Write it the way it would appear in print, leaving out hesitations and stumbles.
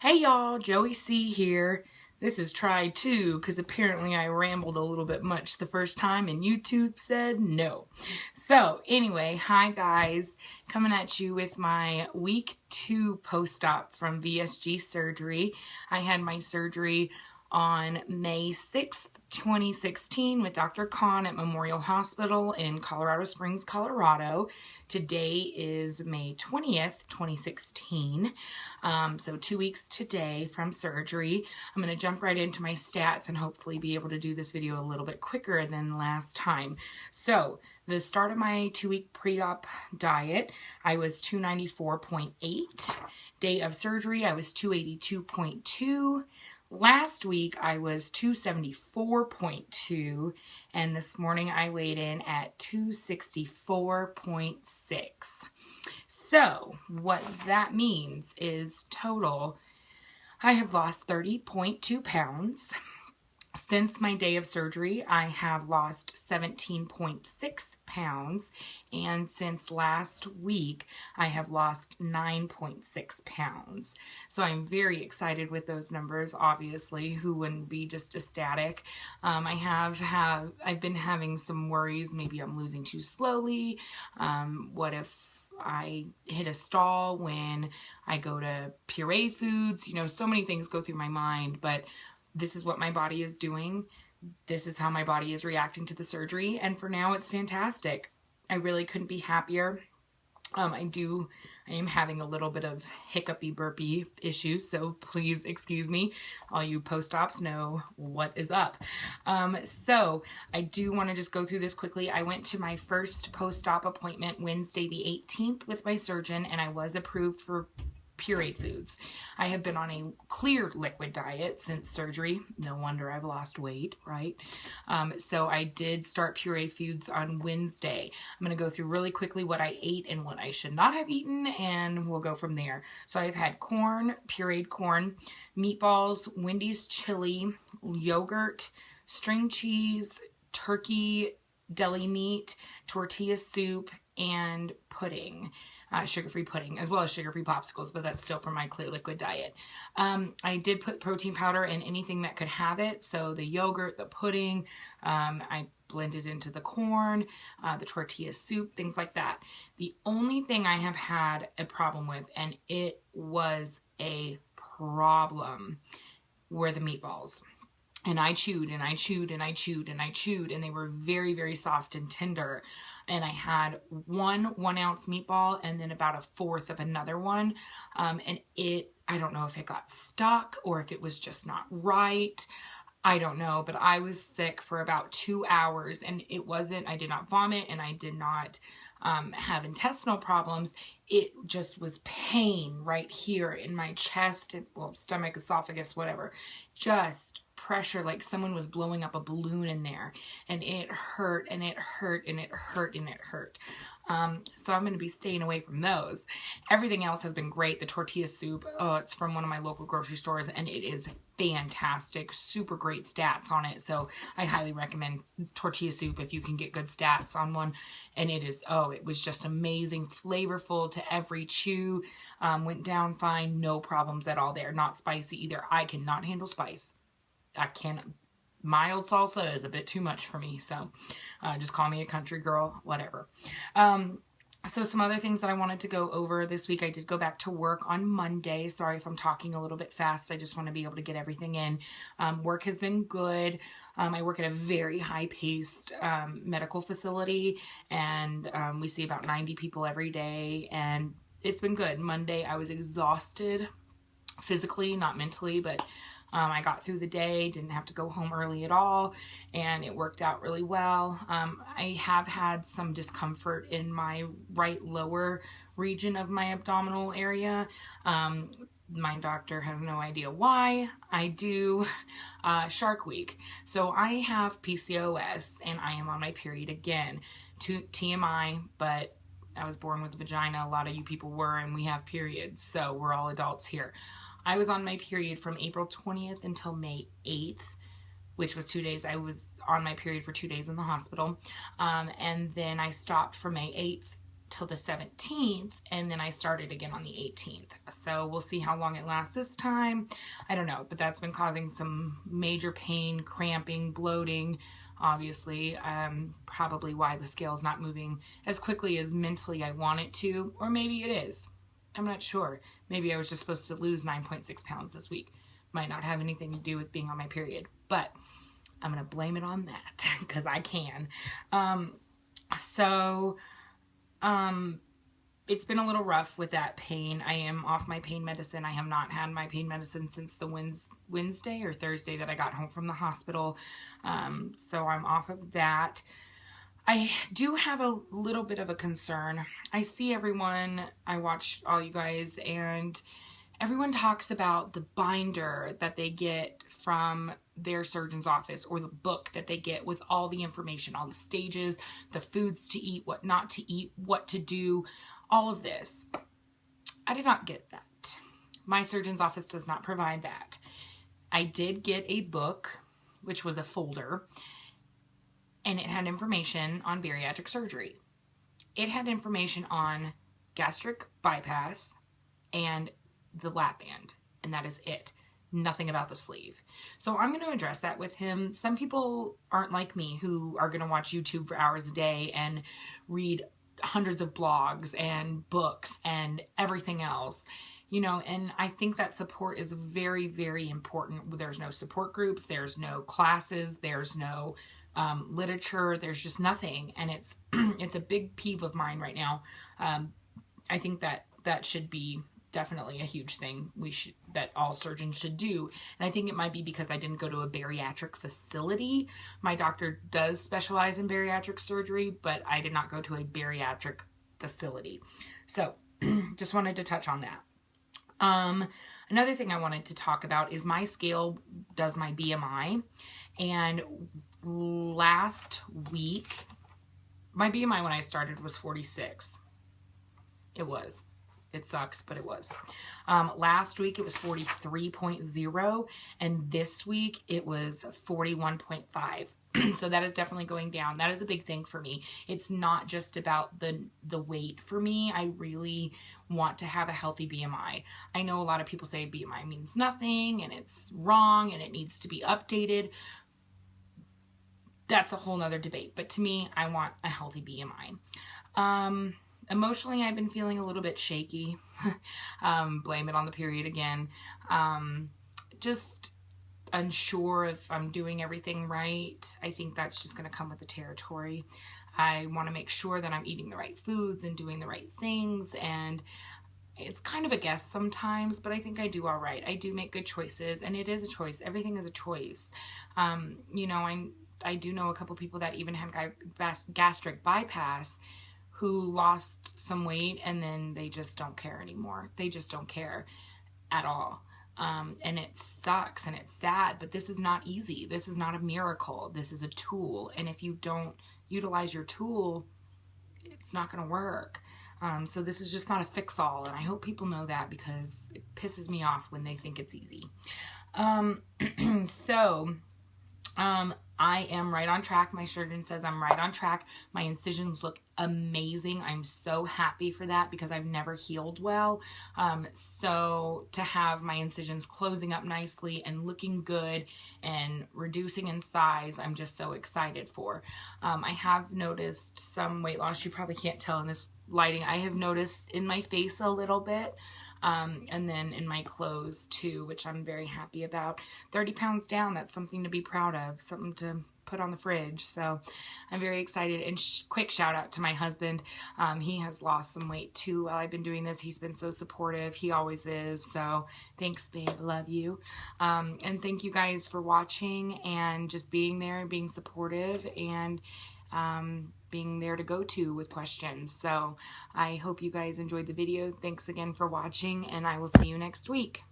Hey y'all, Joey C here. This is try two because apparently I rambled a little bit much the first time and YouTube said no. So anyway, hi guys, coming at you with my week 2 post-op from VSG surgery. I had my surgery on May 6th, 2016 with Dr. Khan at Memorial Hospital in Colorado Springs, Colorado. Today is May 20th, 2016. So 2 weeks today from surgery. I'm going to jump right into my stats and hopefully be able to do this video a little bit quicker than last time. So the start of my 2-week pre-op diet, I was 294.8. Day of surgery, I was 282.2. Last week I was 274.2, and this morning I weighed in at 264.6. So what that means is total, I have lost 30.2 pounds. Since my day of surgery, I have lost 17.6 pounds, and since last week, I have lost 9.6 pounds. So I'm very excited with those numbers, obviously. Who wouldn't be just ecstatic? I've been having some worries. Maybe I'm losing too slowly. What if I hit a stall when I go to Purée foods? You know, so many things go through my mind, but this is what my body is doing. This is how my body is reacting to the surgery. And for now, it's fantastic. I really couldn't be happier. I am having a little bit of hiccupy burpy issues, so please excuse me. All you post-ops know what is up. So I do want to just go through this quickly. I went to my first post-op appointment Wednesday the 18th with my surgeon, and I was approved for pureed foods. I have been on a clear liquid diet since surgery. No wonder I've lost weight, right? So I did start puree foods on Wednesday. I'm going to go through really quickly what I ate and what I should not have eaten, and we'll go from there. So I've had corn, pureed corn, meatballs, Wendy's chili, yogurt, string cheese, turkey, deli meat, tortilla soup, and pudding. Sugar-free pudding, as well as sugar-free popsicles, but that's still from my clear liquid diet. I did put protein powder in anything that could have it, so the yogurt, the pudding, I blended into the corn, the tortilla soup, things like that. The only thing I have had a problem with, and it was a problem, were the meatballs. And I chewed and I chewed and I chewed and I chewed, and they were very, very soft and tender. And I had one 1-ounce meatball and then about a fourth of another one. And I don't know if it got stuck or if it was just not right. I don't know, but I was sick for about 2 hours, and I did not vomit, and I did not have intestinal problems. It just was pain right here in my chest, well, stomach, esophagus, whatever. Just pressure, like someone was blowing up a balloon in there, and it hurt and it hurt and it hurt and it hurt. So I'm going to be staying away from those. Everything else has been great. The tortilla soup, it's from one of my local grocery stores, and it is fantastic. Super great stats on it. So I highly recommend tortilla soup if you can get good stats on one. And it was just amazing, flavorful to every chew. Went down fine, no problems at all there. Not spicy either. I cannot handle spice. Mild salsa is a bit too much for me, so just call me a country girl, whatever. So some other things that I wanted to go over this week. I did go back to work on Monday. Sorry if I'm talking a little bit fast. I just want to be able to get everything in. Work has been good. I work at a very high-paced medical facility, and we see about 90 people every day, and it's been good. Monday I was exhausted physically, not mentally, but I got through the day, didn't have to go home early at all, and it worked out really well. I have had some discomfort in my right lower region of my abdominal area. My doctor has no idea why. I do. Shark Week. So I have PCOS, and I am on my period again. TMI, but I was born with a vagina. A lot of you people were, and we have periods, so we're all adults here. I was on my period from April 20th until May 8th, which was 2 days. I was on my period for 2 days in the hospital. And then I stopped from May 8th till the 17th, and then I started again on the 18th. So we'll see how long it lasts this time. I don't know, but that's been causing some major pain, cramping, bloating, obviously. Probably why the scale's not moving as quickly as mentally I want it to, or maybe it is. I'm not sure. Maybe I was just supposed to lose 9.6 pounds this week. Might not have anything to do with being on my period, but I'm going to blame it on that because I can. It's been a little rough with that pain. I am off my pain medicine. I have not had my pain medicine since the Wednesday or Thursday that I got home from the hospital. So I'm off of that. I do have a little bit of a concern. I see everyone, I watch all you guys, and everyone talks about the binder that they get from their surgeon's office, or the book that they get with all the information, all the stages, the foods to eat, what not to eat, what to do, all of this. I did not get that. My surgeon's office does not provide that. I did get a book, which was a folder, and it had information on bariatric surgery. It had information on gastric bypass and the lap band, and that is it. Nothing about the sleeve. So I'm going to address that with him. Some people aren't like me, who are going to watch YouTube for hours a day and read hundreds of blogs and books and everything else, you know, and I think that support is very, very important. There's no support groups, there's no classes, there's no literature, there's just nothing, and it's it's a big peeve of mine right now. I think that should be definitely a huge thing that all surgeons should do. And I think it might be because I didn't go to a bariatric facility. My doctor does specialize in bariatric surgery, but I did not go to a bariatric facility. So just wanted to touch on that. Another thing I wanted to talk about is my scale does my BMI, and last week my BMI when I started was 46. It sucks, but it was. Last week it was 43.0, and this week it was 41.5. So that is definitely going down. That is a big thing for me. It's not just about the weight for me. I really want to have a healthy BMI. I know a lot of people say BMI means nothing and it's wrong and it needs to be updated. That's a whole nother debate. But to me, I want a healthy BMI. Emotionally, I've been feeling a little bit shaky. Blame it on the period again. Just unsure if I'm doing everything right. I think that's just going to come with the territory. I want to make sure that I'm eating the right foods and doing the right things, and it's kind of a guess sometimes, but I think I do all right. I do make good choices, and it is a choice. Everything is a choice. You know, I do know a couple people that even had gastric bypass who lost some weight, and then they just don't care anymore. They just don't care at all. And it sucks and it's sad, but this is not easy. This is not a miracle. This is a tool. And if you don't utilize your tool, it's not going to work. So this is just not a fix-all. And I hope people know that, because it pisses me off when they think it's easy. I am right on track. My surgeon says I'm right on track. My incisions look amazing. I'm so happy for that, because I've never healed well. So to have my incisions closing up nicely and looking good and reducing in size, I'm just so excited for. I have noticed some weight loss. You probably can't tell in this lighting. I have noticed in my face a little bit. And then in my clothes too, which I'm very happy about. 30 pounds down, that's something to be proud of, something to put on the fridge. So I'm very excited. And quick shout out to my husband. He has lost some weight too while I've been doing this. He's been so supportive. He always is. So thanks, babe. Love you. And thank you guys for watching and just being there and being supportive, and being there to go to with questions. So I hope you guys enjoyed the video. Thanks again for watching, and I will see you next week.